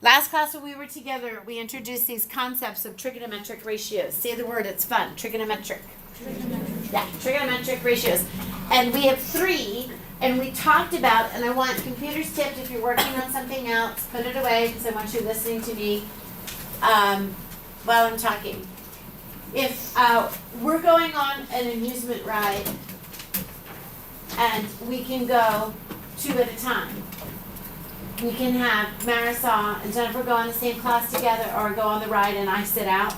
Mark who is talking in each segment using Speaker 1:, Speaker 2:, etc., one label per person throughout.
Speaker 1: Last class when we were together, we introduced these concepts of trigonometric ratios. Say the word, it's fun. Trigonometric. Yeah, trigonometric ratios. And we have 3, and we talked about, and I want computers tipped if you're working on something else, put it away because I want you listening to me while I'm talking. If we're going on an amusement ride, and we can go 2 at a time. We can have Marisol and Jennifer go in the same class together, or go on the ride and I sit out.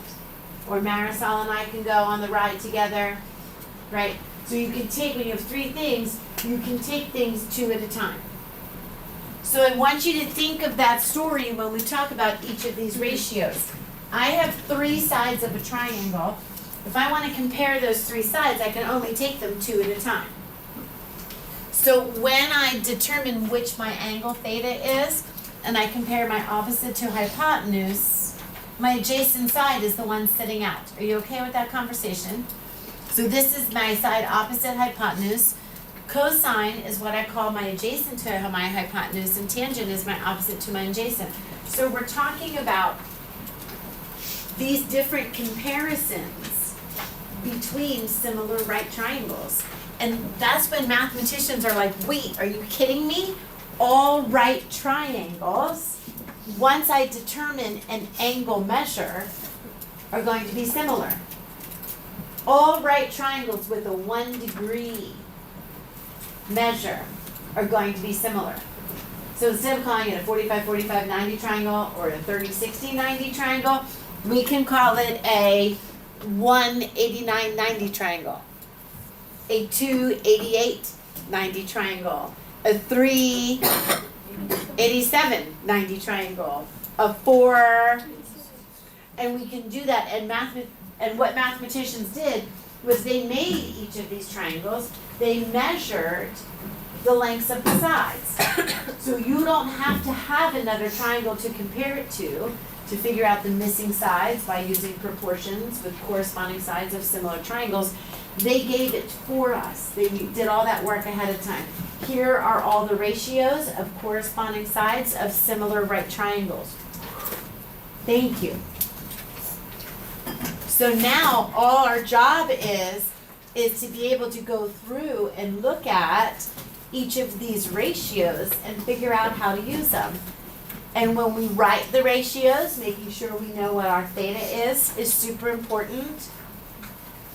Speaker 1: Or Marisol and I can go on the ride together, right? So you can take, when you have 3 things, you can take things 2 at a time. So I want you to think of that story when we talk about each of these ratios. I have 3 sides of a triangle. If I want to compare those 3 sides, I can only take them 2 at a time. So when I determine which my angle theta is, and I compare my opposite to hypotenuse, my adjacent side is the one sitting out. Are you okay with that conversation? So this is my side opposite hypotenuse. Cosine is what I call my adjacent to my hypotenuse, and tangent is my opposite to my adjacent. So we're talking about these different comparisons between similar right triangles. And that's when mathematicians are like, wait, are you kidding me? All right triangles, once I determine an angle measure, are going to be similar. All right triangles with a 1 degree measure are going to be similar. So instead of calling it a 45-45-90 triangle or a 30-60-90 triangle, we can call it a 189-90 triangle, a 288-90 triangle, a 387-90 triangle, a 4, and we can do that. And what mathematicians did was they made each of these triangles, they measured the lengths of the sides. So you don't have to have another triangle to compare it to figure out the missing sides by using proportions with corresponding sides of similar triangles. They gave it for us. They did all that work ahead of time. Here are all the ratios of corresponding sides of similar right triangles. Thank you. So now all our job is to be able to go through and look at each of these ratios and figure out how to use them. And when we write the ratios, making sure we know what our theta is super important.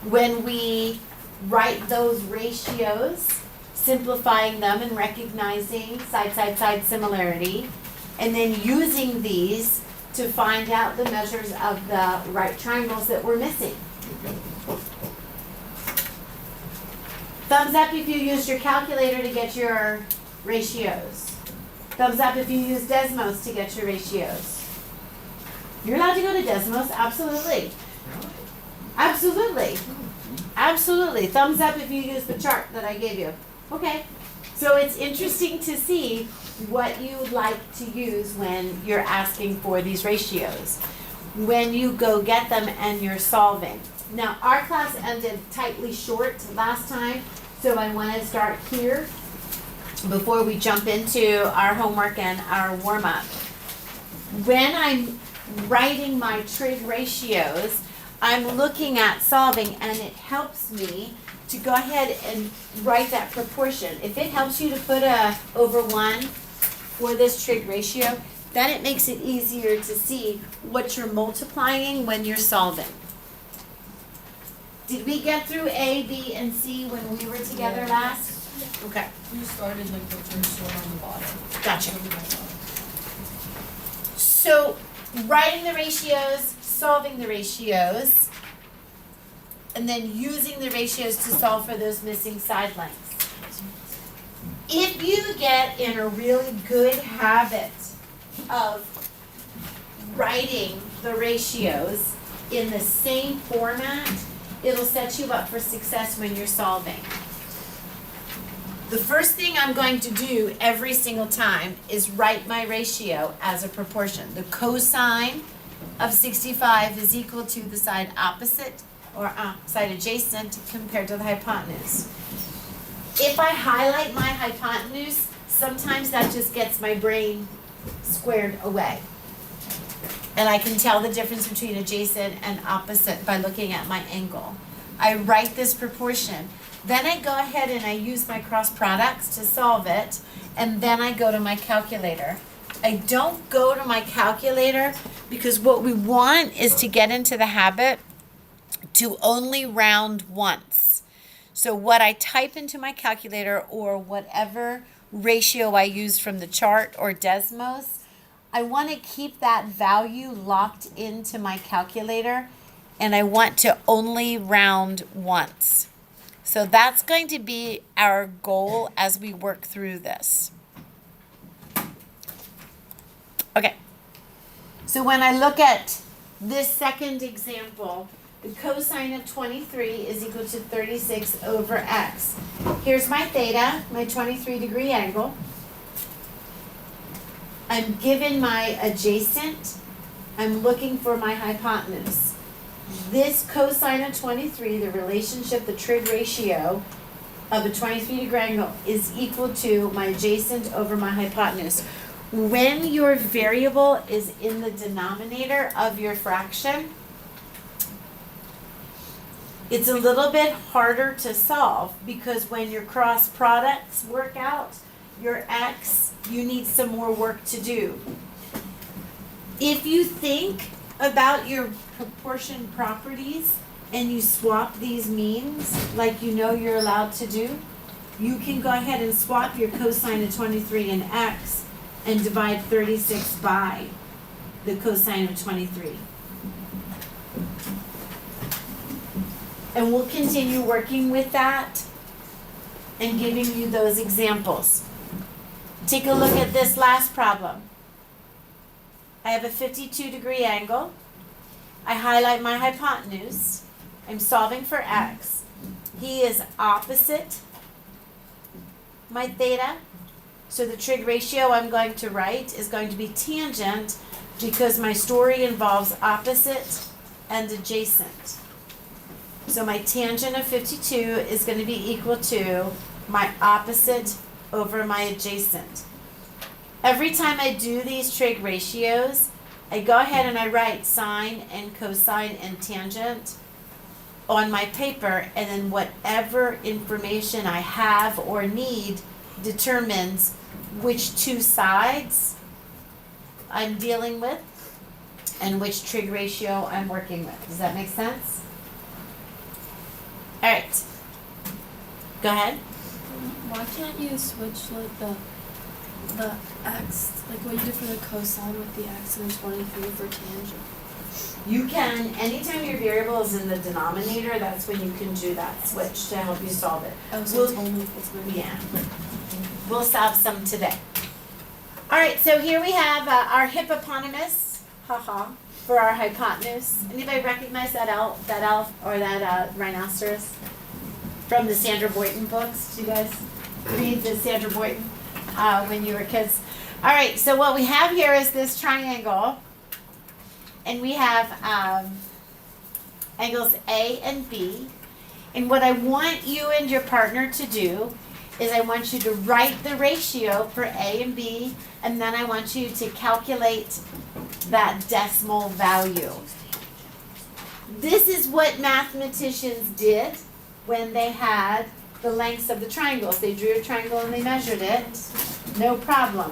Speaker 1: When we write those ratios, simplifying them and recognizing side similarity, and then using these to find out the measures of the right triangles that we're missing. Thumbs up if you used your calculator to get your ratios. Thumbs up if you use Desmos to get your ratios. You're allowed to go to Desmos, absolutely. Absolutely. Absolutely. Thumbs up if you use the chart that I gave you. Okay. So it's interesting to see what you like to use when you're asking for these ratios, when you go get them and you're solving. Now, our class ended tightly short last time, so I want to start here before we jump into our homework and our warm-up. When I'm writing my trig ratios, I'm looking at solving, and it helps me to go ahead and write that proportion. If it helps you to put a over 1 for this trig ratio, then it makes it easier to see what you're multiplying when you're solving. Did we get through A, B, and C when we were together last? Yeah. Okay.
Speaker 2: You started like the first one on the bottom.
Speaker 1: Gotcha. So, writing the ratios, solving the ratios, and then using the ratios to solve for those missing side lengths. If you get in a really good habit of writing the ratios in the same format, it'll set you up for success when you're solving. The first thing I'm going to do every single time is write my ratio as a proportion. The cosine of 65 is equal to the side opposite or side adjacent compared to the hypotenuse. If I highlight my hypotenuse, sometimes that just gets my brain squared away. And I can tell the difference between adjacent and opposite by looking at my angle. I write this proportion. Then I go ahead and I use my cross products to solve it, and then I go to my calculator. I don't go to my calculator because what we want is to get into the habit to only round once. So what I type into my calculator or whatever ratio I use from the chart or Desmos, I want to keep that value locked into my calculator, and I want to only round once. So that's going to be our goal as we work through this. Okay. So when I look at this second example, the cosine of 23 is equal to 36 over x. Here's my theta, my 23-degree angle. I'm given my adjacent. I'm looking for my hypotenuse. This cosine of 23, the relationship, the trig ratio of a 23-degree angle is equal to my adjacent over my hypotenuse. When your variable is in the denominator of your fraction, it's a little bit harder to solve because when your cross products work out, your x, you need some more work to do. If you think about your proportion properties and you swap these means like you know you're allowed to do, you can go ahead and swap your cosine of 23 and x and divide 36 by the cosine of 23. And we'll continue working with that and giving you those examples. Take a look at this last problem. I have a 52-degree angle. I highlight my hypotenuse. I'm solving for x. He is opposite my theta. So the trig ratio I'm going to write is going to be tangent because my story involves opposite and adjacent. So my tangent of 52 is going to be equal to my opposite over my adjacent. Every time I do these trig ratios, I go ahead and I write sine and cosine and tangent on my paper, and then whatever information I have or need determines which two sides I'm dealing with and which trig ratio I'm working with. Does that make sense? All right. Go ahead.
Speaker 3: Why can't you switch like the x, like what you did for the cosine with the x and 23 for tangent?
Speaker 1: You can, anytime your variable is in the denominator, that's when you can do that switch to help you solve it.
Speaker 3: Oh, so it's only
Speaker 1: Yeah. We'll solve some today. All right, so here we have our hippopotamus, for our hypotenuse. Anybody recognize that elf or that rhinoceros from the Sandra Boynton books? Do you guys read the Sandra Boynton when you were kids? All right, so what we have here is this triangle, and we have angles A and B. And what I want you and your partner to do is I want you to write the ratio for A and B, and then I want you to calculate that decimal value. This is what mathematicians did when they had the lengths of the triangles. They drew a triangle and they measured it. No problem.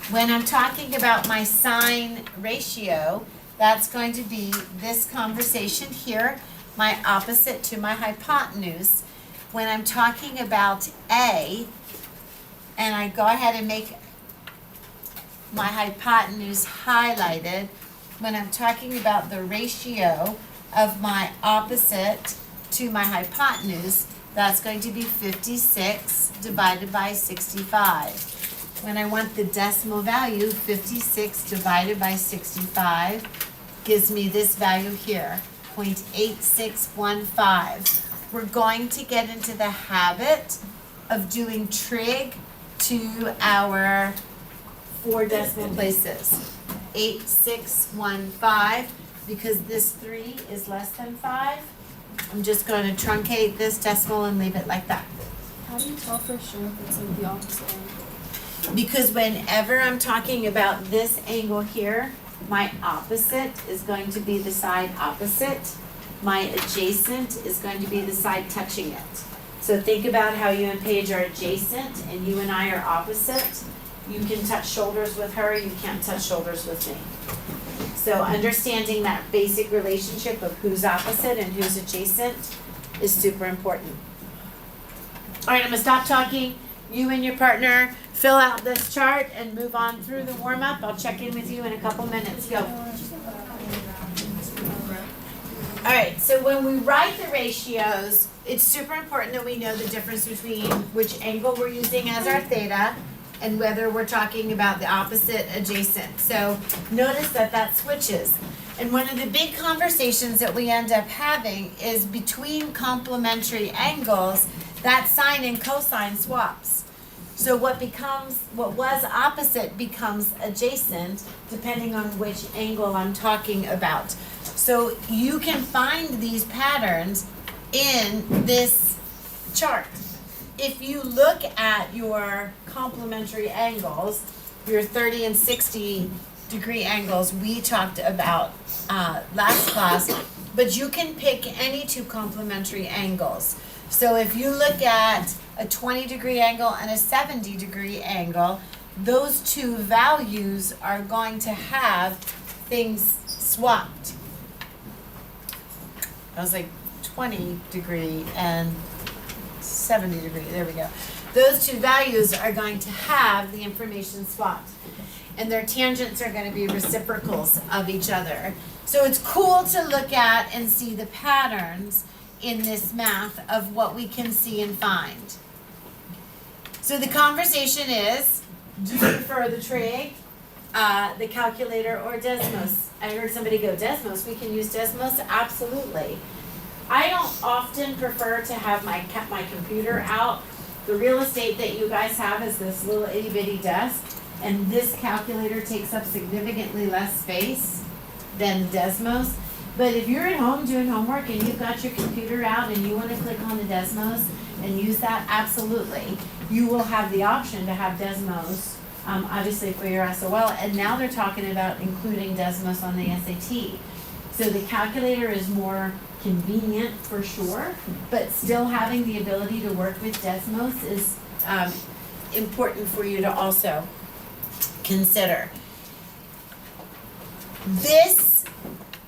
Speaker 1: When I'm talking about my sine ratio, that's going to be this conversation here, my opposite to my hypotenuse. When I'm talking about A, and I go ahead and make my hypotenuse highlighted, when I'm talking about the ratio of my opposite to my hypotenuse, that's going to be 56 divided by 65. When I want the decimal value, 56 divided by 65 gives me this value here, 0.8615. We're going to get into the habit of doing trig to our 4 decimal places. 8615, because this 3 is less than 5. I'm just going to truncate this decimal and leave it like that.
Speaker 3: How do you tell for sure if it's like the opposite angle?
Speaker 1: Because whenever I'm talking about this angle here, my opposite is going to be the side opposite. My adjacent is going to be the side touching it. So think about how you and Paige are adjacent and you and I are opposite. You can touch shoulders with her, you can't touch shoulders with me. So understanding that basic relationship of who's opposite and who's adjacent is super important. All right, I'm gonna stop talking. You and your partner fill out this chart and move on through the warm-up. I'll check in with you in a couple minutes. Go. All right, so when we write the ratios, it's super important that we know the difference between which angle we're using as our theta and whether we're talking about the opposite adjacent. So notice that that switches. And one of the big conversations that we end up having is between complementary angles, that sine and cosine swaps. So what was opposite becomes adjacent depending on which angle I'm talking about. So you can find these patterns in this chart. If you look at your complementary angles, your 30 and 60 degree angles we talked about last class, but you can pick any two complementary angles. So if you look at a 20 degree angle and a 70 degree angle, those two values are going to have things swapped. I was like 20 degree and 70 degree, there we go. Those two values are going to have the information swapped. And their tangents are going to be reciprocals of each other. So it's cool to look at and see the patterns in this math of what we can see and find. So the conversation is, do you prefer the trig, the calculator, or Desmos? I heard somebody go, Desmos, we can use Desmos? Absolutely. I don't often prefer to have my computer out. The real estate that you guys have is this little itty bitty desk, and this calculator takes up significantly less space than Desmos. But if you're at home doing homework and you've got your computer out and you want to click on the Desmos and use that, absolutely. You will have the option to have Desmos, obviously for your SOL, and now they're talking about including Desmos on the SAT. So the calculator is more convenient for sure, but still having the ability to work with Desmos is important for you to also consider. This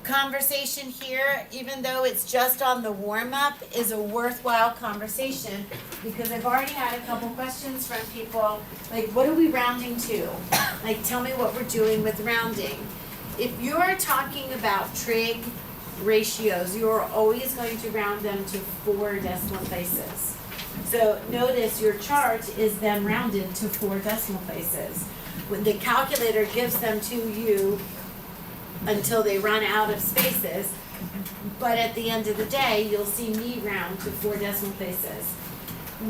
Speaker 1: conversation here, even though it's just on the warm-up, is a worthwhile conversation because I've already had a couple questions from people, like, what are we rounding to? Like, tell me what we're doing with rounding. If you're talking about trig ratios, you're always going to round them to 4 decimal places. So notice your chart is then rounded to 4 decimal places. When the calculator gives them to you until they run out of spaces, but at the end of the day, you'll see me round to 4 decimal places.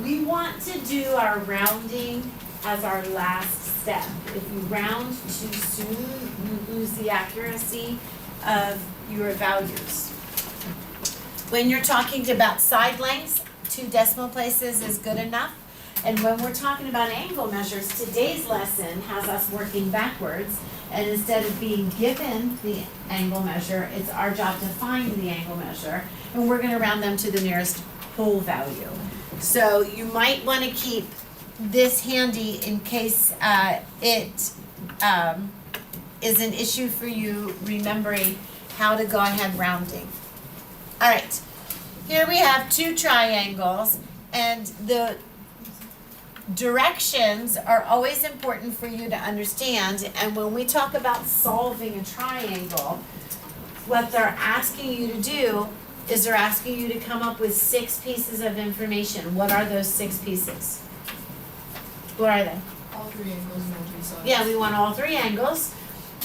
Speaker 1: We want to do our rounding as our last step. If you round too soon, you lose the accuracy of your values. When you're talking about side lengths, 2 decimal places is good enough. And when we're talking about angle measures, today's lesson has us working backwards. And instead of being given the angle measure, it's our job to find the angle measure. And we're going to round them to the nearest whole value. So you might want to keep this handy in case it is an issue for you remembering how to go ahead rounding. All right, here we have 2 triangles, and the directions are always important for you to understand. And when we talk about solving a triangle, what they're asking you to do is they're asking you to come up with 6 pieces of information. What are those 6 pieces? What are they?
Speaker 2: All 3 angles and all 3 sides.
Speaker 1: Yeah, we want all 3 angles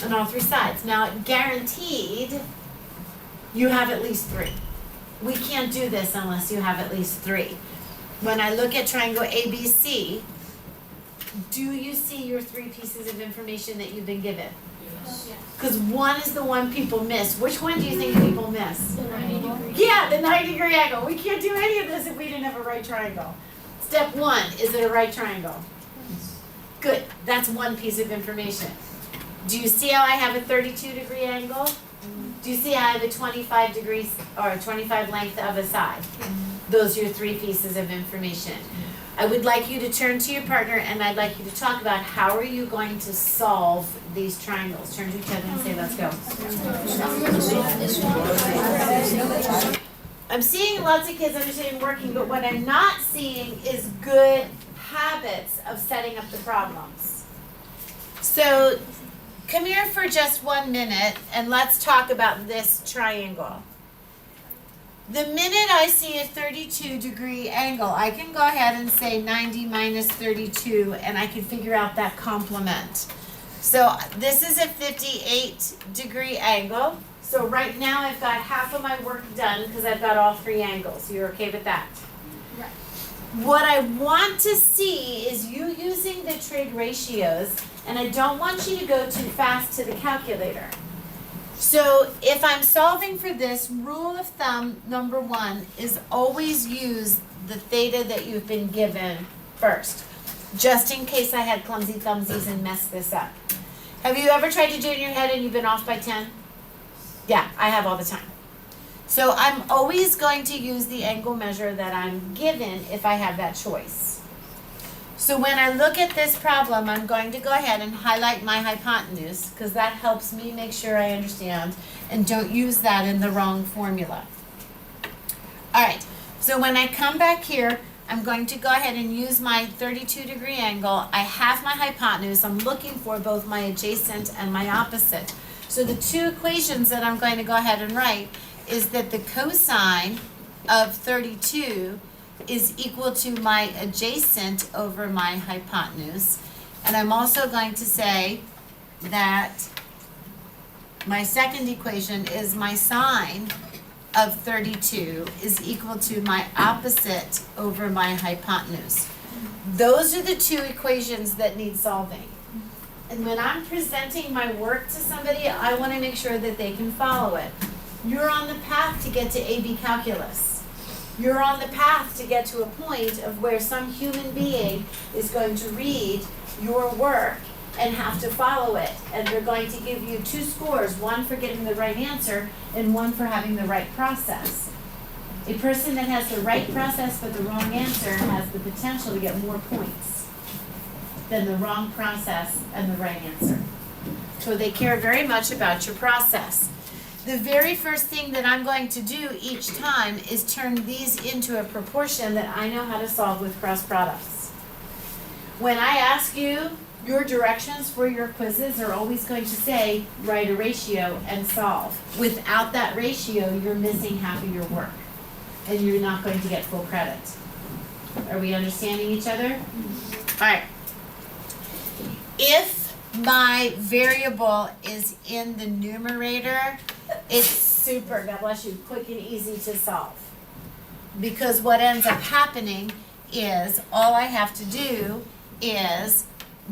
Speaker 1: and all 3 sides. Now, guaranteed, you have at least 3. We can't do this unless you have at least 3. When I look at triangle ABC, do you see your 3 pieces of information that you've been given?
Speaker 2: Yes.
Speaker 1: Because one is the one people miss. Which one do you think people miss?
Speaker 3: The 90 degree.
Speaker 1: Yeah, the 90-degree angle. We can't do any of this if we didn't have a right triangle. Step 1, is it a right triangle? Good, that's one piece of information. Do you see how I have a 32-degree angle? Do you see how I have a 25 degrees or a 25 length of a side? Those are your 3 pieces of information. I would like you to turn to your partner and I'd like you to talk about how are you going to solve these triangles. Turn to each other and say, let's go. I'm seeing lots of kids understanding working, but what I'm not seeing is good habits of setting up the problems. So come here for just 1 minute and let's talk about this triangle. The minute I see a 32-degree angle, I can go ahead and say 90 minus 32 and I can figure out that complement. So this is a 58-degree angle. So right now I've got half of my work done because I've got all 3 angles. You're okay with that?
Speaker 3: Right.
Speaker 1: What I want to see is you using the trig ratios, and I don't want you to go too fast to the calculator. So if I'm solving for this, rule of thumb number 1 is always use the theta that you've been given first, just in case I had clumsy thumbsies and messed this up. Have you ever tried to do it in your head and you've been off by 10? Yeah, I have all the time. So I'm always going to use the angle measure that I'm given if I have that choice. So when I look at this problem, I'm going to go ahead and highlight my hypotenuse because that helps me make sure I understand and don't use that in the wrong formula. All right, so when I come back here, I'm going to go ahead and use my 32-degree angle. I have my hypotenuse. I'm looking for both my adjacent and my opposite. So the 2 equations that I'm going to go ahead and write is that the cosine of 32 is equal to my adjacent over my hypotenuse. And I'm also going to say that my second equation is my sine of 32 is equal to my opposite over my hypotenuse. Those are the 2 equations that need solving. And when I'm presenting my work to somebody, I want to make sure that they can follow it. You're on the path to get to AB calculus. You're on the path to get to a point of where some human being is going to read your work and have to follow it. And they're going to give you 2 scores, 1 for getting the right answer and 1 for having the right process. A person that has the right process but the wrong answer has the potential to get more points than the wrong process and the right answer. So they care very much about your process. The very first thing that I'm going to do each time is turn these into a proportion that I know how to solve with cross products. When I ask you, your directions for your quizzes are always going to say, write a ratio and solve. Without that ratio, you're missing half of your work, and you're not going to get full credit. Are we understanding each other? All right. If my variable is in the numerator, it's super, God bless you, quick and easy to solve. Because what ends up happening is all I have to do is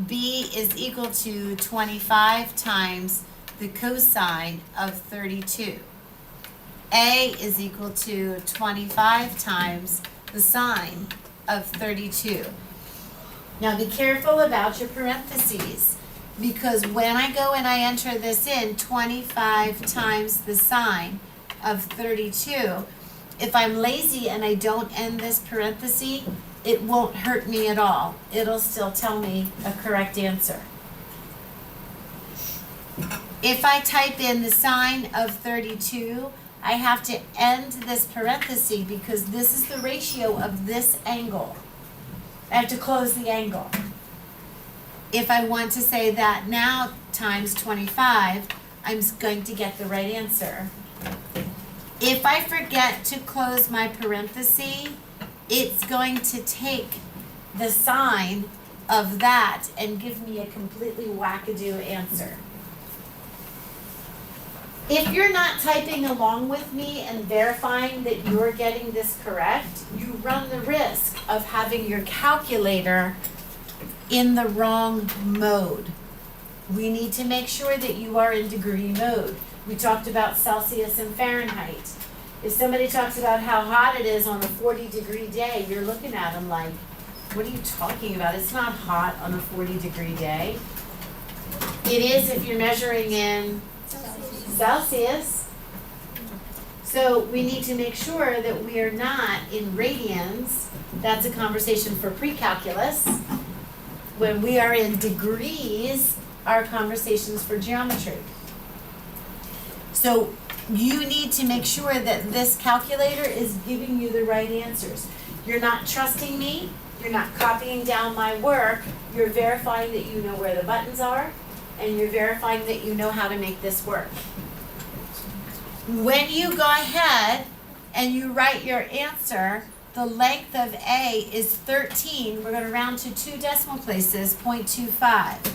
Speaker 1: B is equal to 25 times the cosine of 32. A is equal to 25 times the sine of 32. Now be careful about your parentheses, because when I go and I enter this in, 25 times the sine of 32, if I'm lazy and I don't end this parenthesis, it won't hurt me at all. It'll still tell me a correct answer. If I type in the sine of 32, I have to end this parenthesis because this is the ratio of this angle. I have to close the angle. If I want to say that now times 25, I'm going to get the right answer. If I forget to close my parenthesis, it's going to take the sine of that and give me a completely wackadoo answer. If you're not typing along with me and verifying that you're getting this correct, you run the risk of having your calculator in the wrong mode. We need to make sure that you are in degree mode. We talked about Celsius and Fahrenheit. If somebody talks about how hot it is on a 40-degree day, you're looking at them like, What are you talking about? It's not hot on a 40-degree day. It is if you're measuring in Celsius. So we need to make sure that we are not in radians. That's a conversation for pre-calculus. When we are in degrees, our conversations for geometry. So you need to make sure that this calculator is giving you the right answers. You're not trusting me, you're not copying down my work, you're verifying that you know where the buttons are, and you're verifying that you know how to make this work. When you go ahead and you write your answer, the length of A is 13, we're going to round to 2 decimal places, 0.25.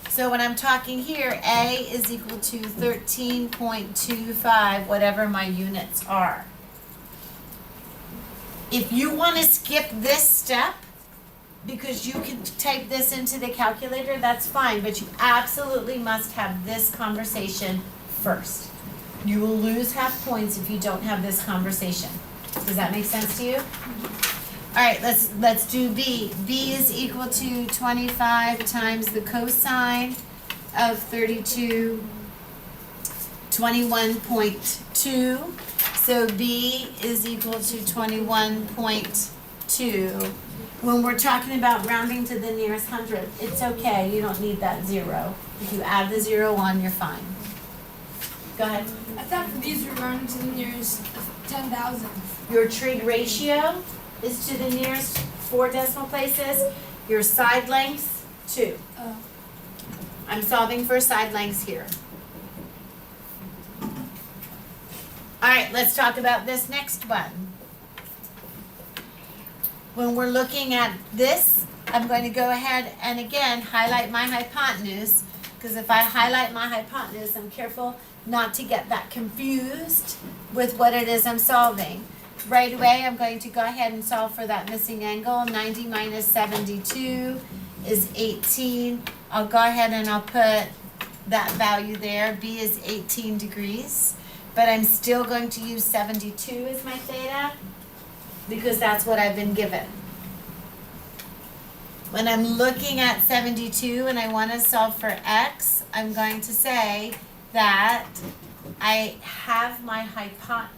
Speaker 1: So when I'm talking here, A is equal to 13.25, whatever my units are. If you want to skip this step, because you can type this into the calculator, that's fine, but you absolutely must have this conversation first. You will lose half points if you don't have this conversation. Does that make sense to you? All right, let's do B. B is equal to 25 times the cosine of 32, 21.2. So B is equal to 21.2. When we're talking about rounding to the nearest hundred, it's okay, you don't need that 0. If you add the 0 on, you're fine. Go ahead.
Speaker 4: I thought for these were rounding to the nearest 10,000.
Speaker 1: Your trig ratio is to the nearest 4 decimal places. Your side length, 2.
Speaker 4: Oh.
Speaker 1: I'm solving for side lengths here. All right, let's talk about this next one. When we're looking at this, I'm going to go ahead and again highlight my hypotenuse, because if I highlight my hypotenuse, I'm careful not to get that confused with what it is I'm solving. Right away, I'm going to go ahead and solve for that missing angle. 90 minus 72 is 18. I'll go ahead and I'll put that value there. B is 18 degrees, but I'm still going to use 72 as my theta because that's what I've been given. When I'm looking at 72 and I want to solve for x, I'm going to say that I have my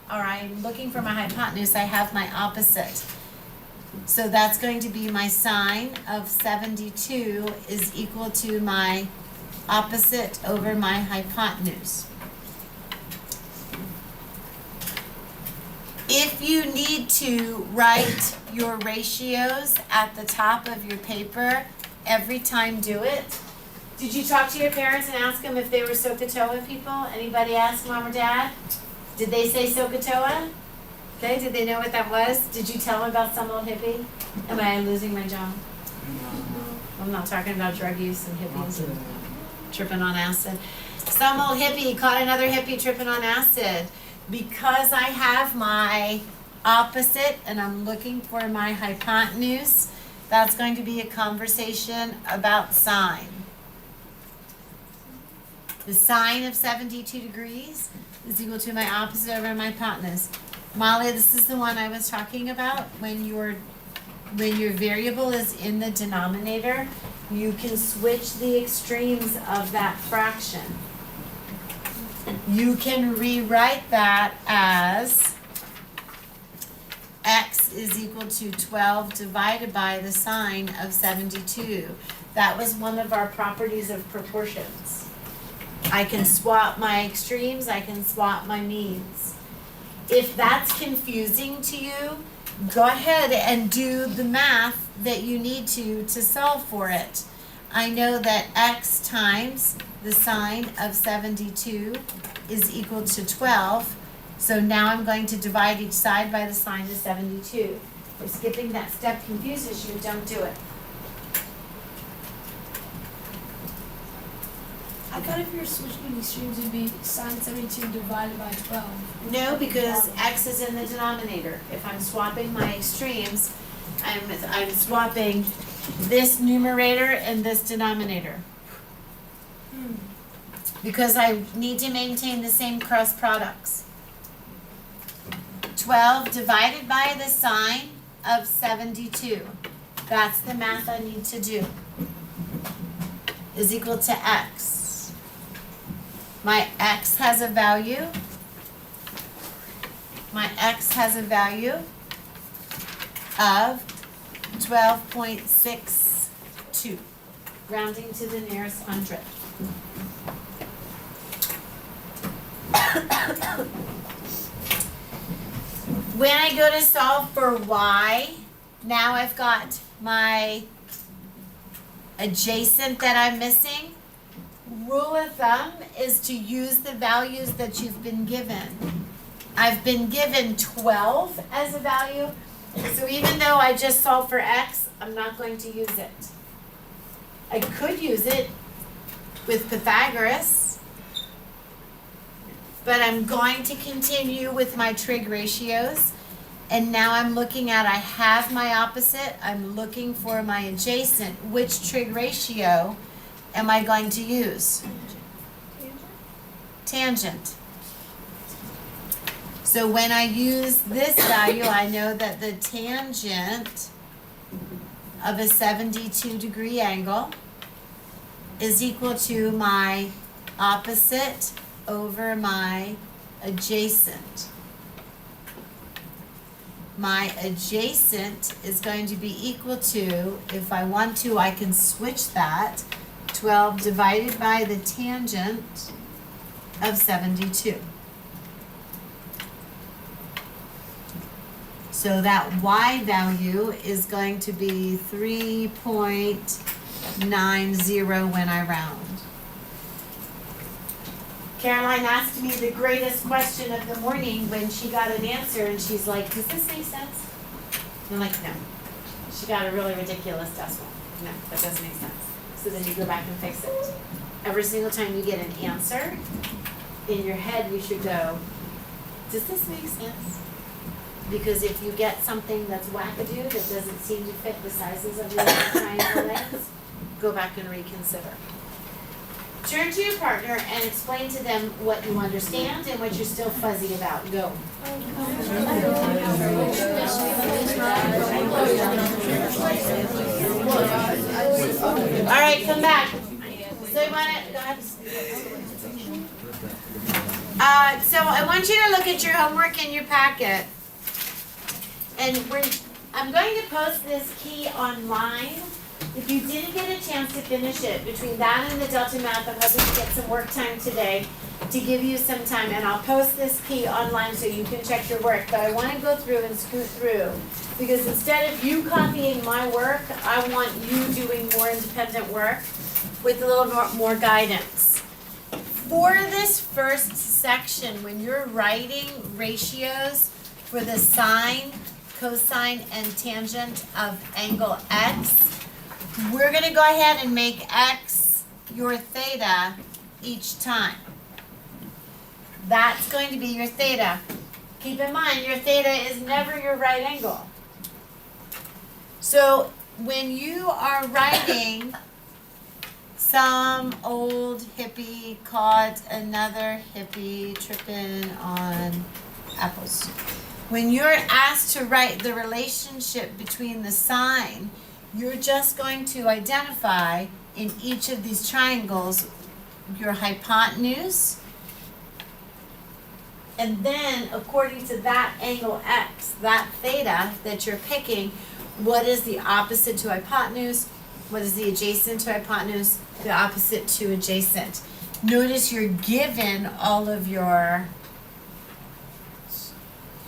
Speaker 1: I'm looking for my hypotenuse, I have my opposite. So that's going to be my sine of 72 is equal to my opposite over my hypotenuse. If you need to write your ratios at the top of your paper, every time do it. Did you talk to your parents and ask them if they were SOHCAHTOA people? Anybody ask mom or dad? Did they say SOHCAHTOA? Okay, did they know what that was? Did you tell them about some old hippie? Am I losing my job? I'm not talking about drug use and hippies and tripping on acid. Some old hippie caught another hippie tripping on acid. Because I have my opposite and I'm looking for my hypotenuse, that's going to be a conversation about sine. The sine of 72 degrees is equal to my opposite over my hypotenuse. Molly, this is the one I was talking about. When your variable is in the denominator, you can switch the extremes of that fraction. You can rewrite that as x is equal to 12 divided by the sine of 72. That was one of our properties of proportions. I can swap my extremes, I can swap my means. If that's confusing to you, go ahead and do the math that you need to solve for it. I know that x times the sine of 72 is equal to 12. So now I'm going to divide each side by the sine of 72. If skipping that step confuses you, don't do it.
Speaker 4: I thought if you were switching the extremes, it'd be sine 72 divided by 12.
Speaker 1: No, because x is in the denominator. If I'm swapping my extremes, I'm swapping this numerator and this denominator. Because I need to maintain the same cross products. 12 divided by the sine of 72. That's the math I need to do. Is equal to x. My x has a value. My x has a value of 12.62, rounding to the nearest hundredth. When I go to solve for y, now I've got my adjacent that I'm missing. Rule of thumb is to use the values that you've been given. I've been given 12 as a value, so even though I just solved for x, I'm not going to use it. I could use it with Pythagoras, but I'm going to continue with my trig ratios. And now I'm looking at, I have my opposite, I'm looking for my adjacent. Which trig ratio am I going to use? Tangent. So when I use this value, I know that the tangent of a 72-degree angle is equal to my opposite over my adjacent. My adjacent is going to be equal to, if I want to, I can switch that, 12 divided by the tangent of 72. So that y value is going to be 3.90 when I round. Caroline asked me the greatest question of the morning when she got an answer, and she's like, does this make sense? And I'm like, no. She got a really ridiculous decimal. No, that doesn't make sense. So then you go back and fix it. Every single time you get an answer, in your head you should go, does this make sense? Because if you get something that's wackadoo that doesn't seem to fit the sizes of your triangle legs, go back and reconsider. Turn to your partner and explain to them what you understand and what you're still fuzzy about. Go. All right, come back. So you want to go ahead. So I want you to look at your homework in your packet. And I'm going to post this key online. If you didn't get a chance to finish it, between that and the Delta Math, I'm hoping to get some work time today to give you some time. And I'll post this key online so you can check your work. But I want to go through and scoot through. Because instead of you copying my work, I want you doing more independent work with a little more guidance. For this first section, when you're writing ratios for the sine, cosine, and tangent of angle x, we're going to go ahead and make x your theta each time. That's going to be your theta. Keep in mind, your theta is never your right angle. So when you are writing, some old hippie caught another hippie tripping on apples. When you're asked to write the relationship between the sine, you're just going to identify in each of these triangles your hypotenuse, and then according to that angle x, that theta that you're picking, what is the opposite to hypotenuse, what is the adjacent to hypotenuse, the opposite to adjacent. Notice you're given all of your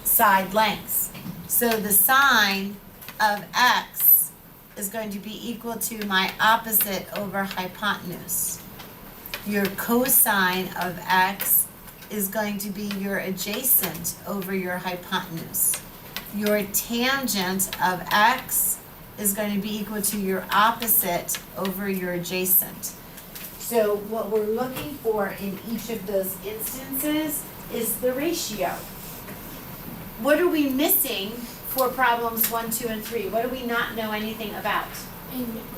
Speaker 1: side lengths. So the sine of x is going to be equal to my opposite over hypotenuse. Your cosine of x is going to be your adjacent over your hypotenuse. Your tangent of x is going to be equal to your opposite over your adjacent. So what we're looking for in each of those instances is the ratio. What are we missing for problems 1, 2, and 3? What do we not know anything about?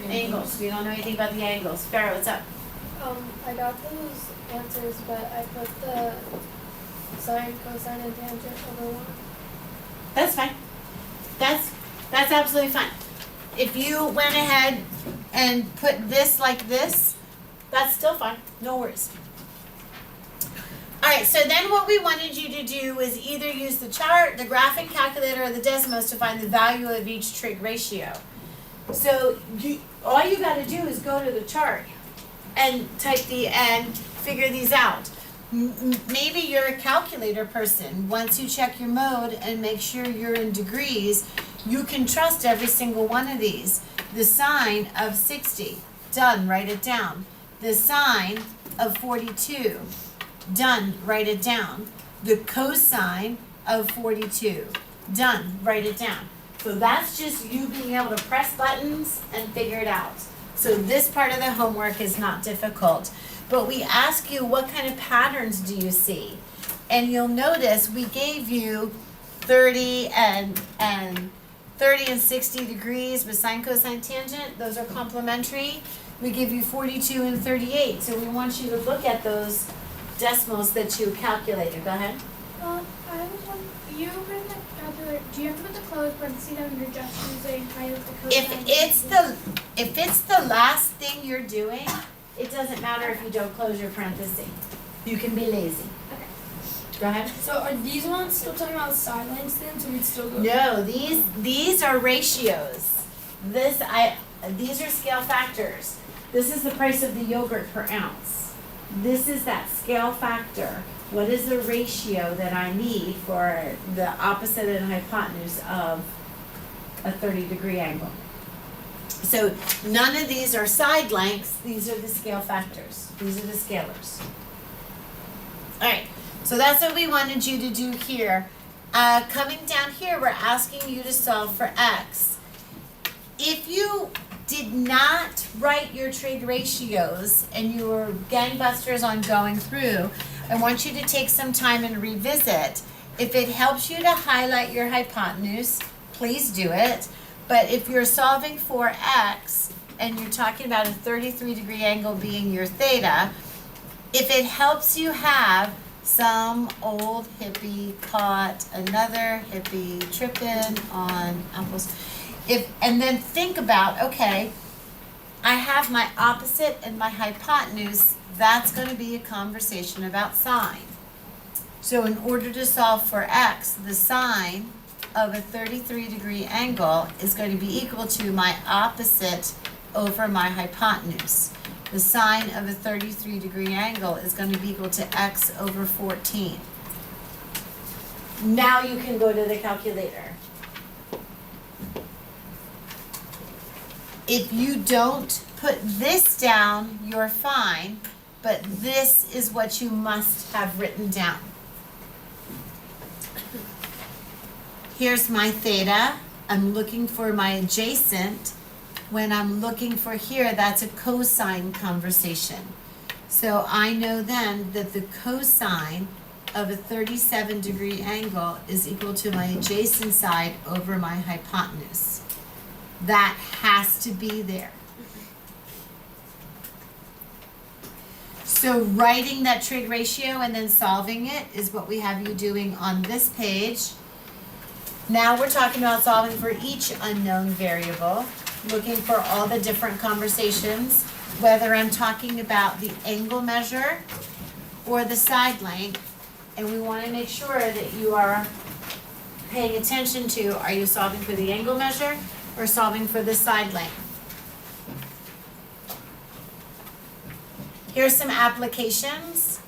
Speaker 1: Angles. We don't know anything about the angles. Farrah, what's up?
Speaker 3: I got those answers, but I put the sine, cosine, and tangent over one.
Speaker 1: That's fine. That's absolutely fine. if you went ahead and put this like this, that's still fine, no worries. Alright, so then what we wanted you to do is either use the chart, the graphing calculator, or the Desmos to find the value of each trig ratio. So all you gotta do is go to the chart and and figure these out. Maybe you're a calculator person. Once you check your mode and make sure you're in degrees, you can trust every single one of these. The sine of 60, done, write it down. The sine of 42, done, write it down. The cosine of 42, done, write it down. So that's just you being able to press buttons and figure it out. So this part of the homework is not difficult. But we ask you, what kind of patterns do you see? And you'll notice we gave you 30 and 60 degrees with sine, cosine, tangent. Those are complementary. We give you 42 and 38. So we want you to look at those decimals that you calculated. Go ahead.
Speaker 5: Well, I was wondering, you put in the calculator, do you have to put the closed parentheses down when you're just using kind of the code?
Speaker 1: If it's the last thing you're doing, it doesn't matter if you don't close your parenthesis. You can be lazy.
Speaker 5: Okay.
Speaker 1: Go ahead.
Speaker 4: So are these ones still talking about side lengths then? So we'd still go.
Speaker 1: No, these are ratios. These are scale factors. This is the price of the yogurt per ounce. This is that scale factor. What is the ratio that I need for the opposite and hypotenuse of a 30-degree angle? So none of these are side lengths. These are the scale factors. These are the scalars. All right. So that's what we wanted you to do here. Coming down here, we're asking you to solve for x. If you did not write your trig ratios and you were gangbusters on going through, I want you to take some time and revisit. If it helps you to highlight your hypotenuse, please do it. But if you're solving for x and you're talking about a 33-degree angle being your theta, if it helps you have some old hippie caught another hippie tripping on apples, and then think about, okay, I have my opposite and my hypotenuse, that's going to be a conversation about sine. So in order to solve for x, the sine of a 33-degree angle is going to be equal to my opposite over my hypotenuse. The sine of a 33-degree angle is going to be equal to x over 14. Now you can go to the calculator. If you don't put this down, you're fine, but this is what you must have written down. Here's my theta. I'm looking for my adjacent. When I'm looking for here, that's a cosine conversation. So I know then that the cosine of a 37-degree angle is equal to my adjacent side over my hypotenuse. That has to be there. So writing that trig ratio and then solving it is what we have you doing on this page. Now we're talking about solving for each unknown variable, looking for all the different conversations, whether I'm talking about the angle measure or the side length, and we want to make sure that you are paying attention to, are you solving for the angle measure or solving for the side length? Here's some applications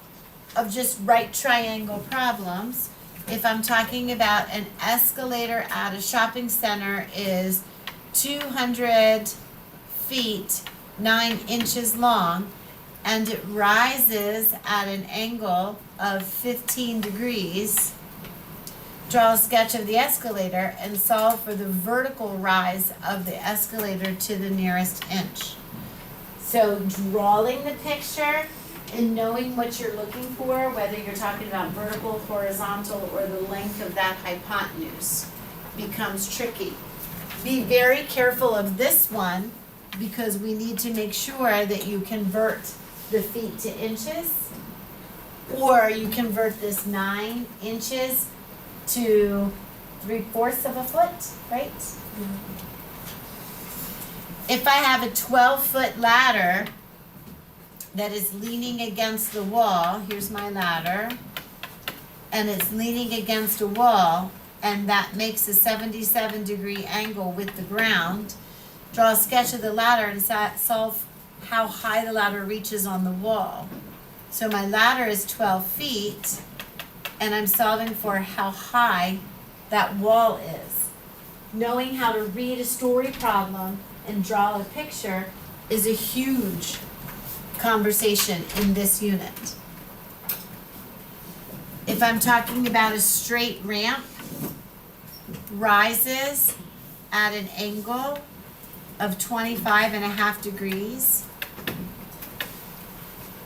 Speaker 1: of just right triangle problems. If I'm talking about an escalator at a shopping center is 200 feet, 9 inches long, and it rises at an angle of 15 degrees, draw a sketch of the escalator and solve for the vertical rise of the escalator to the nearest inch. So drawing the picture and knowing what you're looking for, whether you're talking about vertical, horizontal, or the length of that hypotenuse, becomes tricky. Be very careful of this one because we need to make sure that you convert the feet to inches, or you convert this 9 inches to 3/4 of a foot, right? If I have a 12-foot ladder that is leaning against the wall, here's my ladder, and it's leaning against a wall, and that makes a 77-degree angle with the ground, draw a sketch of the ladder and solve how high the ladder reaches on the wall. So my ladder is 12 feet, and I'm solving for how high that wall is. Knowing how to read a story problem and draw a picture is a huge conversation in this unit. If I'm talking about a straight ramp, rises at an angle of 25.5 degrees.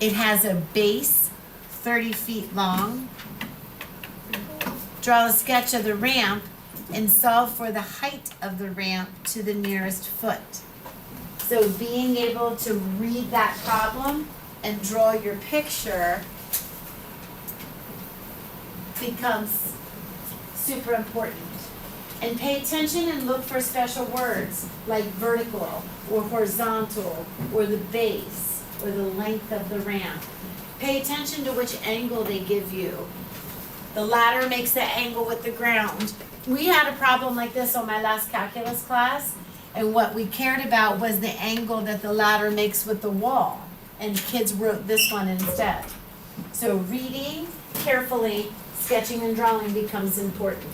Speaker 1: It has a base 30 feet long. Draw a sketch of the ramp and solve for the height of the ramp to the nearest foot. So being able to read that problem and draw your picture becomes super important. And pay attention and look for special words like vertical or horizontal or the base or the length of the ramp. Pay attention to which angle they give you. The ladder makes the angle with the ground. We had a problem like this on my last calculus class, and what we cared about was the angle that the ladder makes with the wall, and kids wrote this one instead. So reading carefully, sketching and drawing becomes important.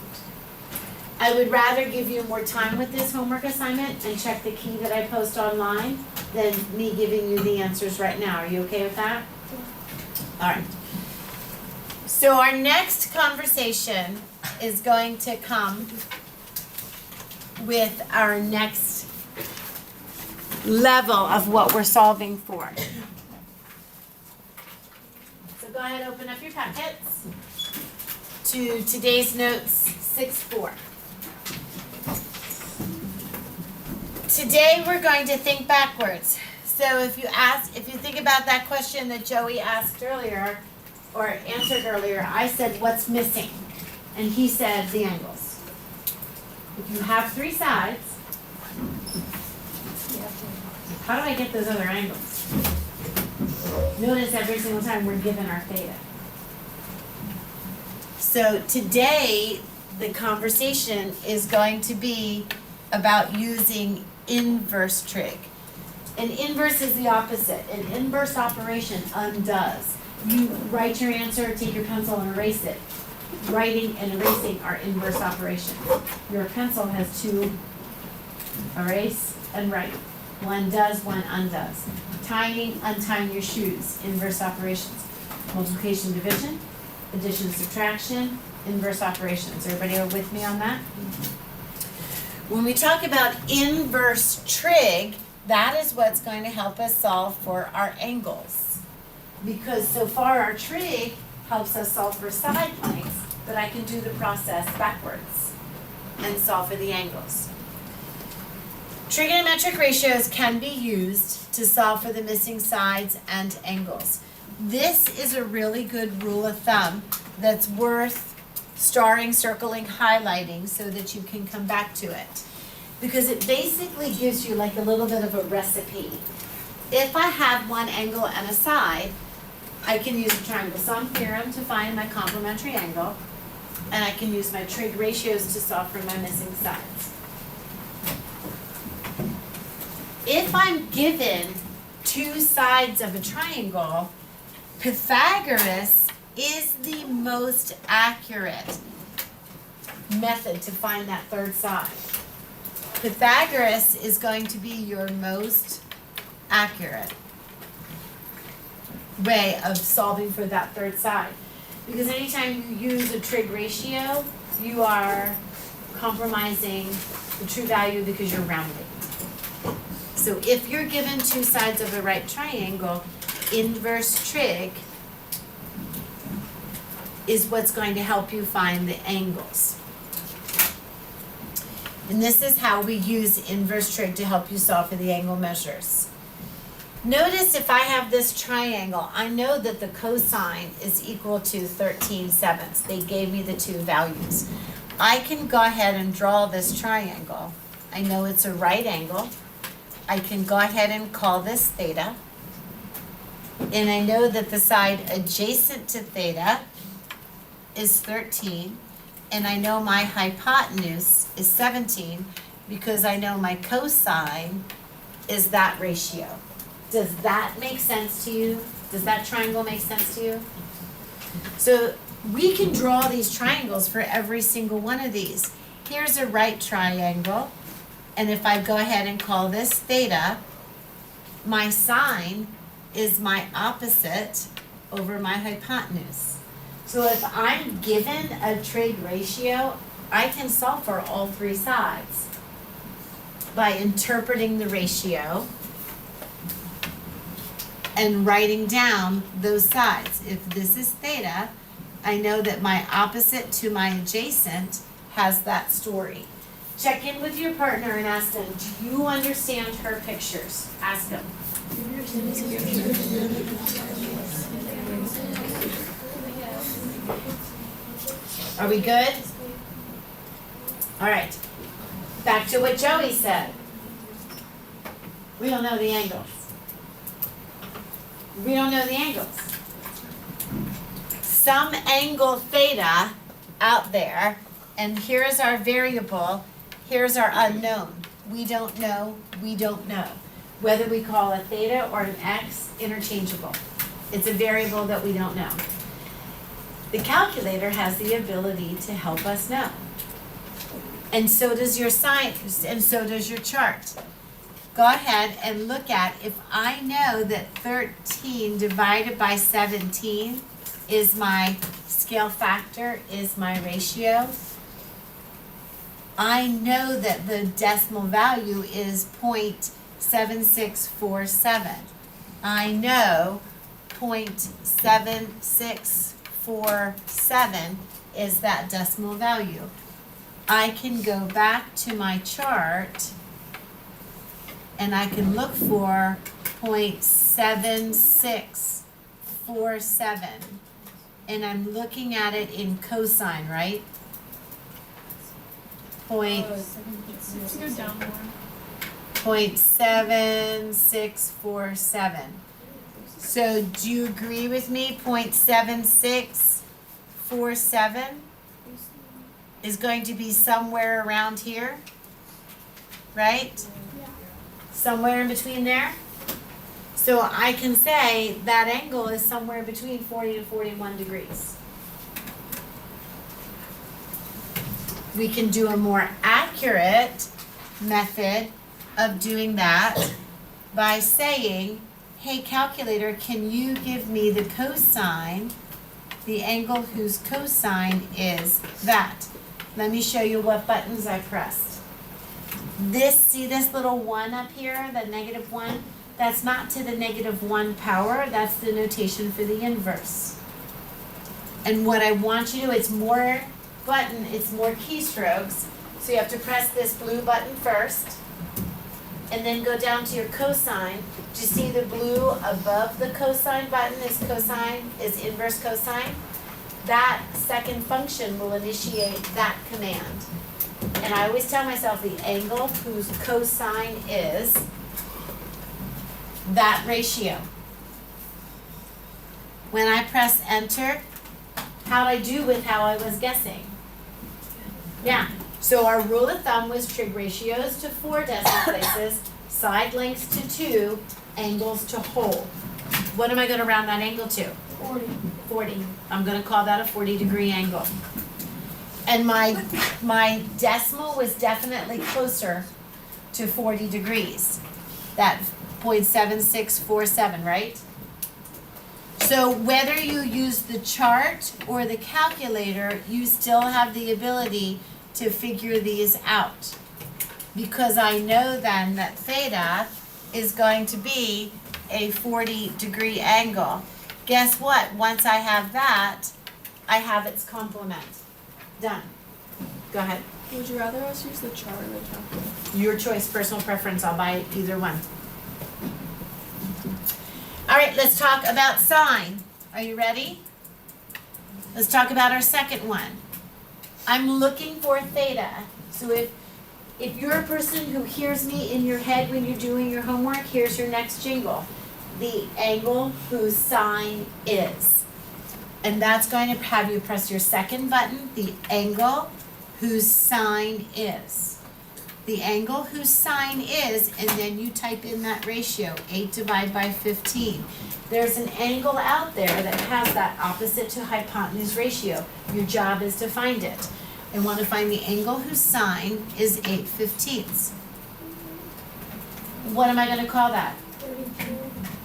Speaker 1: I would rather give you more time with this homework assignment and check the key that I post online than me giving you the answers right now. Are you okay with that? All right. So our next conversation is going to come with our next level of what we're solving for. So go ahead and open up your packets to today's notes 6-4. Today we're going to think backwards. So if you think about that question that Joey asked earlier, or answered earlier, I said, what's missing? And he said, the angles. If you have 3 sides, how do I get those other angles? Notice every single time we're given our theta. So today, the conversation is going to be about using inverse trig. An inverse is the opposite. An inverse operation undoes. You write your answer, take your pencil and erase it. Writing and erasing are inverse operations. Your pencil has 2, erase and write. One does, one undoes. Tying, untying your shoes, inverse operations. Multiplication, division, addition, subtraction, inverse operations. Everybody with me on that? When we talk about inverse trig, that is what's going to help us solve for our angles. Because so far our trig helps us solve for side lengths, but I can do the process backwards and solve for the angles. Trigonometric ratios can be used to solve for the missing sides and angles. This is a really good rule of thumb that's worth starring, circling, highlighting so that you can come back to it. Because it basically gives you like a little bit of a recipe. If I have one angle and a side, I can use the triangle sum theorem to find my complementary angle, and I can use my trig ratios to solve for my missing sides. If I'm given 2 sides of a triangle, Pythagoras is the most accurate method to find that third side. Pythagoras is going to be your most accurate way of solving for that third side. Because anytime you use a trig ratio, you are compromising the true value because you're rounding. So if you're given 2 sides of a right triangle, inverse trig is what's going to help you find the angles. And this is how we use inverse trig to help you solve for the angle measures. Notice if I have this triangle, I know that the cosine is equal to 13/7. They gave me the 2 values. I can go ahead and draw this triangle. I know it's a right angle. I can go ahead and call this theta. And I know that the side adjacent to theta is 13. And I know my hypotenuse is 17 because I know my cosine is that ratio. Does that make sense to you? Does that triangle make sense to you? So we can draw these triangles for every single one of these. Here's a right triangle, and if I go ahead and call this theta, my sine is my opposite over my hypotenuse. So if I'm given a trig ratio, I can solve for all three sides by interpreting the ratio and writing down those sides. If this is theta, I know that my opposite to my adjacent has that story. Check in with your partner and ask them, do you understand her pictures? Ask them. Are we good? All right. Back to what Joey said. We don't know the angles. We don't know the angles. Some angle theta out there, and here's our variable, here's our unknown. We don't know, we don't know. Whether we call a theta or an x, interchangeable. It's a variable that we don't know. The calculator has the ability to help us know. And so does your science, and so does your chart. Go ahead and look at, if I know that 13 divided by 17 is my scale factor, is my ratio, I know that the decimal value is 0.7647. I know 0.7647 is that decimal value. I can go back to my chart and I can look for 0.7647, and I'm looking at it in cosine, right?
Speaker 5: Let's go down more.
Speaker 1: 0.7647. So do you agree with me? 0.7647 is going to be somewhere around here, right?
Speaker 5: Yeah.
Speaker 1: Somewhere in between there. So I can say that angle is somewhere between 40 and 41 degrees. We can do a more accurate method of doing that by saying, hey calculator, can you give me the cosine, the angle whose cosine is that? Let me show you what buttons I pressed. This, see this little 1 up here, the -1? That's not to the -1 power, that's the notation for the inverse. And what I want you to do, it's more button, it's more keystrokes. So you have to press this blue button first, and then go down to your cosine. Do you see the blue above the cosine button is inverse cosine? That second function will initiate that command. And I always tell myself the angle whose cosine is that ratio. When I press enter, how'd I do with how I was guessing? Yeah, so our rule of thumb was trig ratios to 4 decimal places, side lengths to 2, angles to whole. What am I gonna round that angle to? 40. I'm gonna call that a 40-degree angle. And my decimal was definitely closer to 40 degrees. That 0.7647, right? So whether you use the chart or the calculator, you still have the ability to figure these out. Because I know then that theta is going to be a 40-degree angle. Guess what? Once I have that, I have its complement. Done. Go ahead.
Speaker 3: Would you rather us use the chart or the calculator?
Speaker 1: Your choice, personal preference. I'll buy either one. All right, let's talk about sine. Are you ready? Let's talk about our second one. I'm looking for theta. So if you're a person who hears me in your head when you're doing your homework, here's your next jingle. The angle whose sine is. And that's going to have you press your second button, the angle whose sine is. The angle whose sine is, and then you type in that ratio, 8 divided by 15. There's an angle out there that has that opposite to hypotenuse ratio. Your job is to find it. I want to find the angle whose sine is 8/15. What am I going to call that?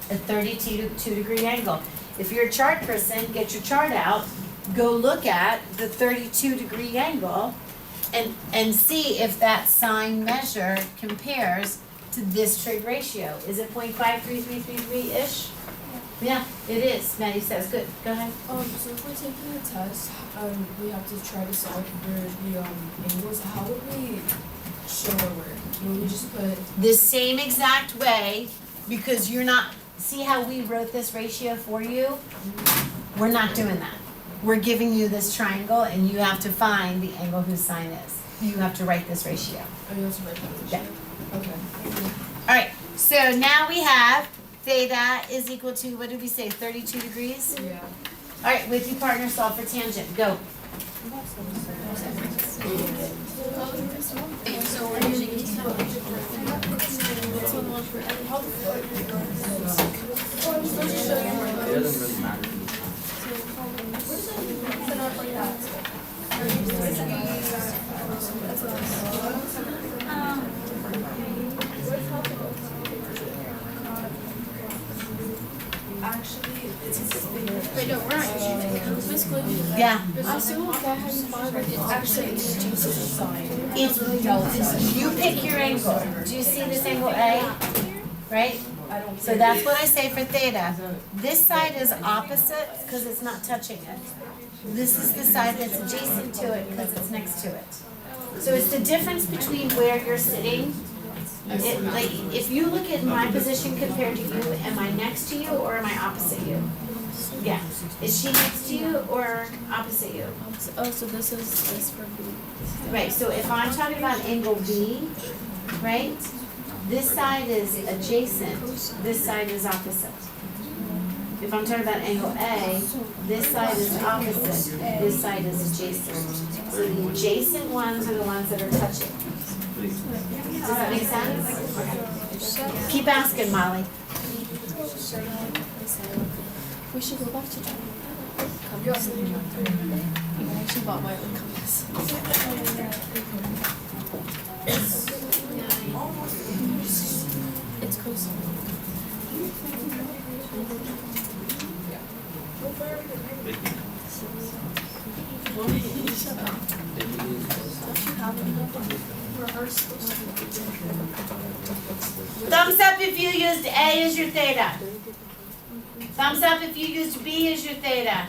Speaker 5: 32.
Speaker 1: A 32-degree angle. If you're a chart person, get your chart out, go look at the 32-degree angle and see if that sine measure compares to this trig ratio. Is it 0.53333-ish? Yeah, it is. Maddie says, good. Go ahead.
Speaker 2: So if we're taking a test, we have to try to solve for the angles. How would we show our work? Would we just put
Speaker 1: The same exact way, because you're not, see how we wrote this ratio for you? We're not doing that. We're giving you this triangle and you have to find the angle whose sine is. You have to write this ratio.
Speaker 2: Oh, you have to write that ratio?
Speaker 1: Yeah.
Speaker 2: Okay.
Speaker 1: All right, so now we have theta is equal to, what did we say, 32 degrees?
Speaker 2: Yeah.
Speaker 1: All right, with your partner, solve for tangent, go.
Speaker 3: So we're using this one. This one was for
Speaker 6: It doesn't really matter.
Speaker 2: Actually, it's
Speaker 3: Wait, no, we're not. Basically,
Speaker 1: Yeah.
Speaker 3: I'm still okay how you find it. It's actually
Speaker 1: If you pick your angle, do you see this angle A? Right? So that's what I say for theta. This side is opposite because it's not touching it. This is the side that's adjacent to it because it's next to it. So it's the difference between where you're sitting. Like, if you look at my position compared to you, am I next to you or am I opposite you? Yeah. Is she next to you or opposite you?
Speaker 3: Oh, so this is this for B.
Speaker 1: Right, so if I'm talking about angle B, right? This side is adjacent, this side is opposite. If I'm talking about angle A, this side is opposite, this side is adjacent. So the adjacent ones are the ones that are touching. Does that make sense? Keep asking, Molly.
Speaker 3: We should go back to compass. I actually bought my own compass. It's cosine. Shut up. Don't you have it? Rehearse.
Speaker 1: Thumbs up if you used A as your theta. Thumbs up if you used B as your theta.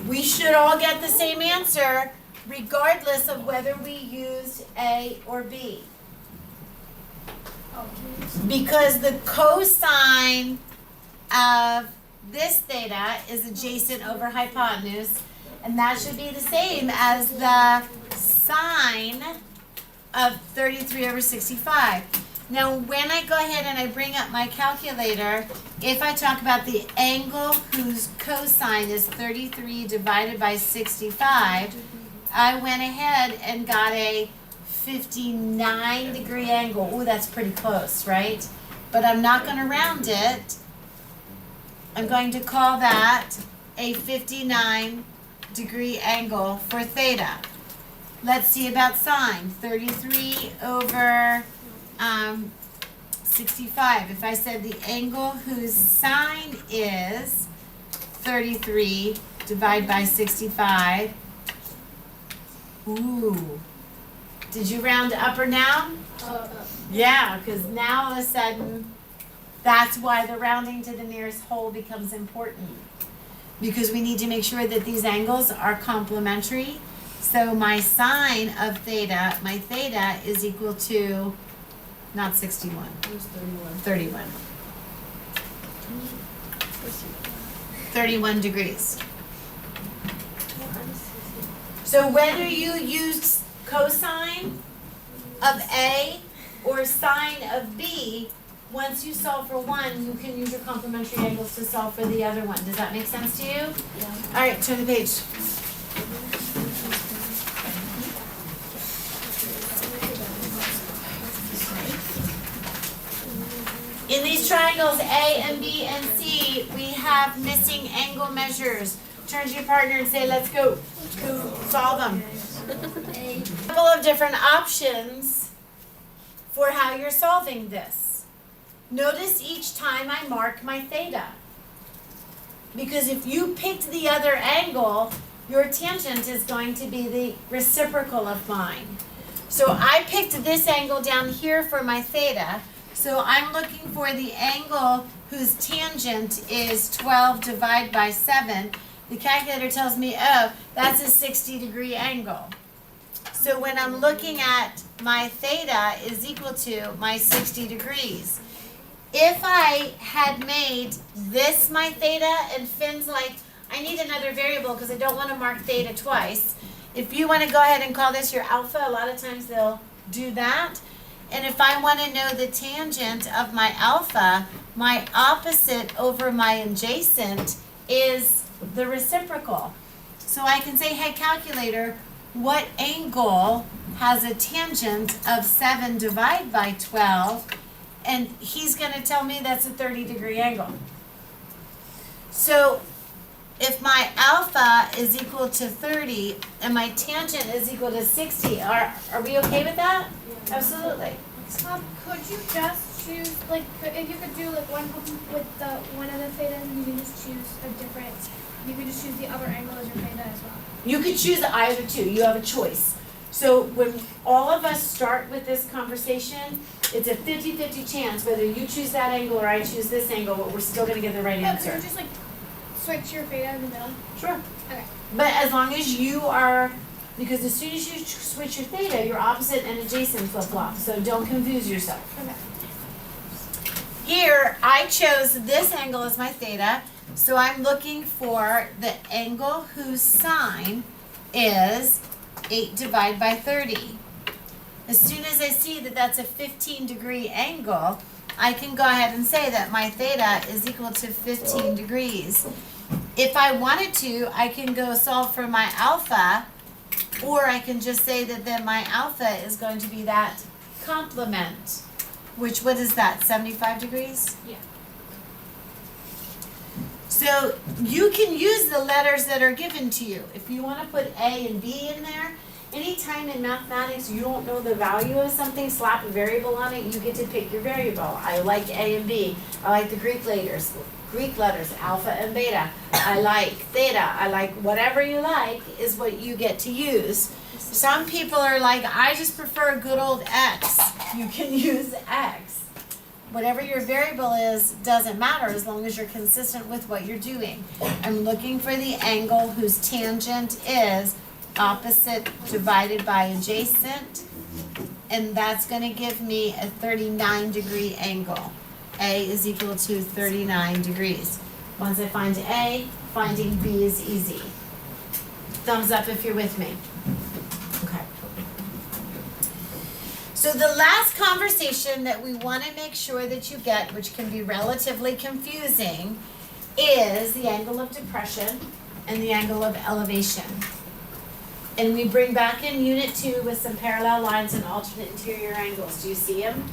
Speaker 1: We should all get the same answer regardless of whether we used A or B. Because the cosine of this theta is adjacent over hypotenuse, and that should be the same as the sine of 33 over 65. Now, when I go ahead and I bring up my calculator, if I talk about the angle whose cosine is 33 divided by 65, I went ahead and got a 59-degree angle. Ooh, that's pretty close, right? But I'm not going to round it. I'm going to call that a 59-degree angle for theta. Let's see about sine. 33 over 65. If I said the angle whose sine is 33 divided by 65. Ooh. Did you round up or down? Yeah, because now all of a sudden, that's why the rounding to the nearest whole becomes important. Because we need to make sure that these angles are complementary. So my sine of theta, my theta is equal to, not 61,
Speaker 2: It was 31.
Speaker 1: 31. 31 degrees. So whether you use cosine of A or sine of B, once you solve for one, you can use your complementary angles to solve for the other one. Does that make sense to you?
Speaker 3: Yeah.
Speaker 1: All right, turn the page. In these triangles A and B and C, we have missing angle measures. Turn to your partner and say, let's go. Solve them. A couple of different options for how you're solving this. Notice each time I mark my theta. Because if you picked the other angle, your tangent is going to be the reciprocal of mine. So I picked this angle down here for my theta. So I'm looking for the angle whose tangent is 12 divided by 7. The calculator tells me, oh, that's a 60-degree angle. So when I'm looking at my theta is equal to my 60 degrees. If I had made this my theta and Finn's like, I need another variable because I don't want to mark theta twice. If you want to go ahead and call this your alpha, a lot of times they'll do that. And if I want to know the tangent of my alpha, my opposite over my adjacent is the reciprocal. So I can say, hey calculator, what angle has a tangent of 7 divided by 12? And he's going to tell me that's a 30-degree angle. So if my alpha is equal to 30 and my tangent is equal to 60, are we okay with that? Yeah. Absolutely.
Speaker 5: Could you just choose, like, if you could do, like, one with the one of the theta, you can just choose a different, you could just choose the other angle as your theta as well.
Speaker 1: You could choose either two. You have a choice. So when all of us start with this conversation, it's a 50-50 chance whether you choose that angle or I choose this angle, but we're still going to get the right answer.
Speaker 5: Could you just, like, switch your theta in the middle?
Speaker 1: Sure.
Speaker 5: Okay.
Speaker 1: But as long as you are, because as soon as you switch your theta, your opposite and adjacent flip-flop. So don't confuse yourself.
Speaker 5: Okay.
Speaker 1: Here, I chose this angle as my theta. So I'm looking for the angle whose sine is 8 divided by 30. As soon as I see that that's a 15-degree angle, I can go ahead and say that my theta is equal to 15 degrees. If I wanted to, I can go solve for my alpha, or I can just say that then my alpha is going to be that complement, which, what is that, 75 degrees?
Speaker 5: Yeah.
Speaker 1: So you can use the letters that are given to you. If you want to put A and B in there, anytime in mathematics you don't know the value of something, slap a variable on it, you get to pick your variable. I like A and B. I like the Greek letters, alpha and beta. I like theta. I like whatever you like is what you get to use. Some people are like, I just prefer good old X. You can use X. Whatever your variable is doesn't matter as long as you're consistent with what you're doing. I'm looking for the angle whose tangent is opposite divided by adjacent, and that's going to give me a 39-degree angle. A is equal to 39 degrees. Once I find A, finding B is easy. Thumbs up if you're with me. Okay. So the last conversation that we want to make sure that you get, which can be relatively confusing, is the angle of depression and the angle of elevation. And we bring back in Unit 2 with some parallel lines and alternate interior angles. Do you see them?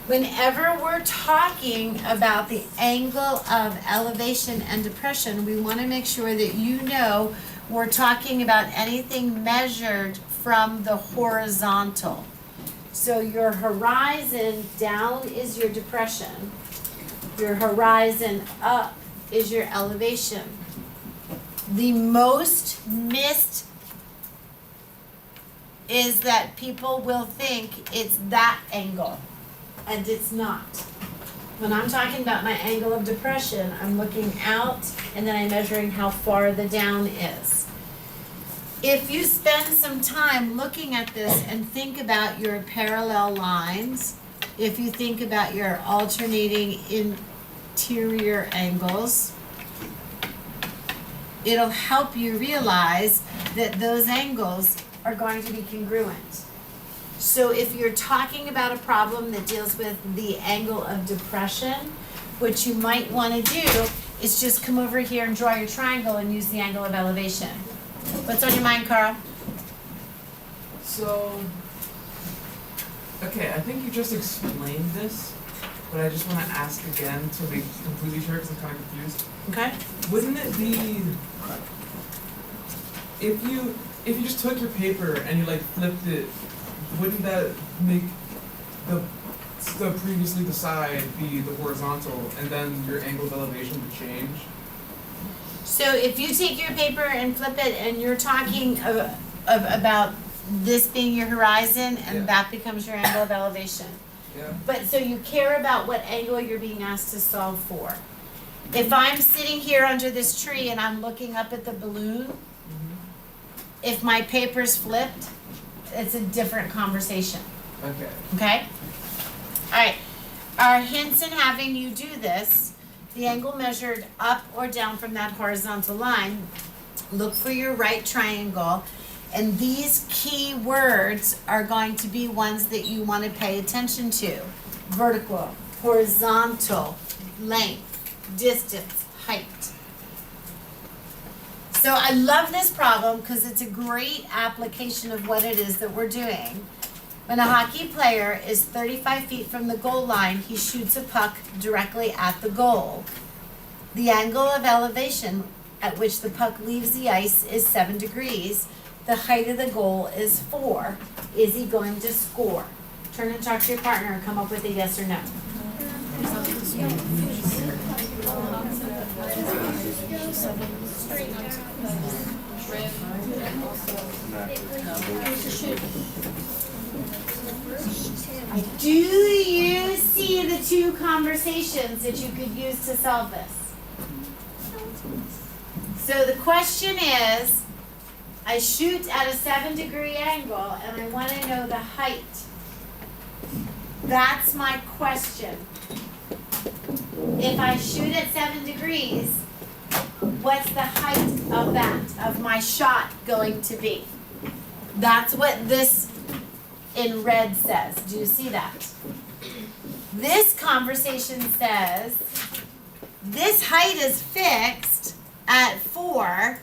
Speaker 1: Whenever we're talking about the angle of elevation and depression, we want to make sure that you know we're talking about anything measured from the horizontal. So your horizon down is your depression. Your horizon up is your elevation. The most missed is that people will think it's that angle, and it's not. When I'm talking about my angle of depression, I'm looking out and then I'm measuring how far the down is. If you spend some time looking at this and think about your parallel lines, if you think about your alternating interior angles, it'll help you realize that those angles are going to be congruent. So if you're talking about a problem that deals with the angle of depression, what you might want to do is just come over here and draw your triangle and use the angle of elevation. What's on your mind, Carl?
Speaker 6: So, okay, I think you just explained this, but I just want to ask again to be completely sure because I'm kind of confused.
Speaker 1: Okay.
Speaker 6: Wouldn't it be if you just took your paper and you like flipped it? Wouldn't that make the previously the side be the horizontal, and then your angle of elevation would change?
Speaker 1: So if you take your paper and flip it and you're talking about this being your horizon and
Speaker 6: Yeah.
Speaker 1: that becomes your angle of elevation.
Speaker 6: Yeah.
Speaker 1: But so you care about what angle you're being asked to solve for. If I'm sitting here under this tree and I'm looking up at the balloon, if my paper's flipped, it's a different conversation.
Speaker 6: Okay.
Speaker 1: Okay? All right. Our hints in having you do this, the angle measured up or down from that horizontal line, look for your right triangle, and these key words are going to be ones that you want to pay attention to. Vertical, horizontal, length, distance, height. So I love this problem because it's a great application of what it is that we're doing. When a hockey player is 35 feet from the goal line, he shoots a puck directly at the goal. The angle of elevation at which the puck leaves the ice is 7 degrees. The height of the goal is 4. Is he going to score? Turn and talk to your partner and come up with a yes or no. Do you see the two conversations that you could use to solve this? So the question is, I shoot at a 7-degree angle and I want to know the height. That's my question. If I shoot at 7 degrees, what's the height of that, of my shot going to be? That's what this in red says. Do you see that? This conversation says, this height is fixed at 4.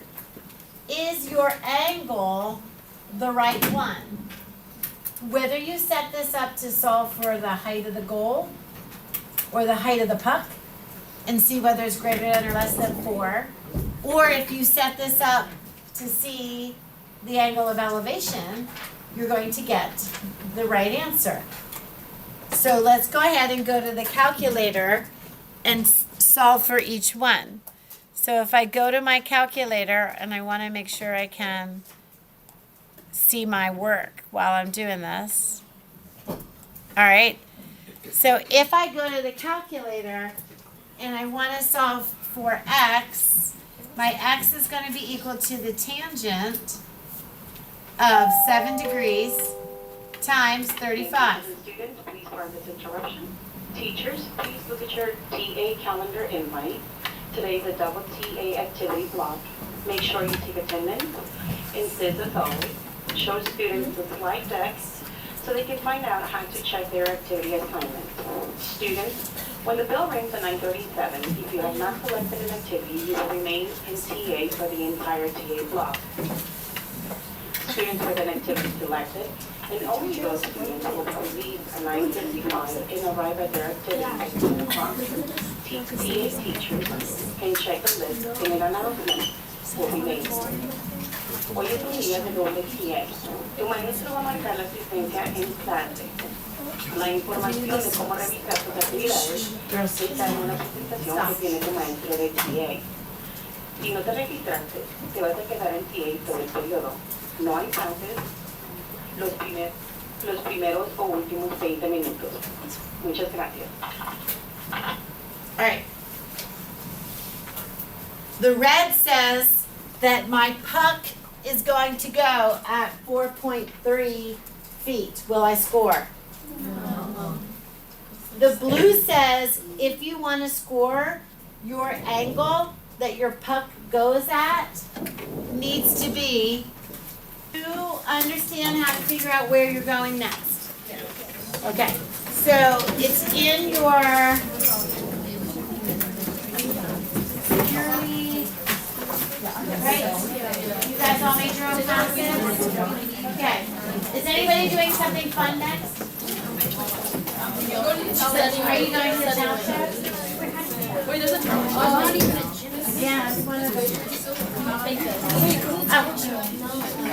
Speaker 1: Is your angle the right one? Whether you set this up to solve for the height of the goal or the height of the puck and see whether it's greater than or less than 4, or if you set this up to see the angle of elevation, you're going to get the right answer. So let's go ahead and go to the calculator and solve for each one. So if I go to my calculator and I want to make sure I can see my work while I'm doing this. All right. So if I go to the calculator and I want to solve for x, my x is going to be equal to the tangent of 7 degrees times 35.
Speaker 7: Students, please pardon this interruption. Teachers, please look at your TA calendar invite. Today is a double TA activity block. Make sure you take attendance. Insist as always. Show students the slide decks so they can find out how to check their activity assignment. Students, when the bell rings at 9:37, if you have not selected an activity, you will remain in TA for the entire TA block. Students with an activity selected, and only those students will leave at 9:55 and arrive at their activity at 10 o'clock. TA teachers can check the list and an announcement will be made. Hoy es un día de doble TA. Tu maestro va a marcar la asistencia en clase. La información de cómo revisar tus actividades está en una presentación que tiene tu maestro de TA. Si no te registraste, te vas a quedar en TA todo el periodo. No hay pases los primeros o últimos 20 minutos. Muchas gracias.
Speaker 1: All right. The red says that my puck is going to go at 4.3 feet. Will I score?
Speaker 3: No.
Speaker 1: The blue says if you want to score, your angle that your puck goes at needs to be to understand how to figure out where you're going next. Okay, so it's in your security, right? You guys all made your own copies? Okay. Is anybody doing something fun next? Are you going to the township?
Speaker 3: Wait, there's a township.
Speaker 1: Yeah, it's one of those. Oh.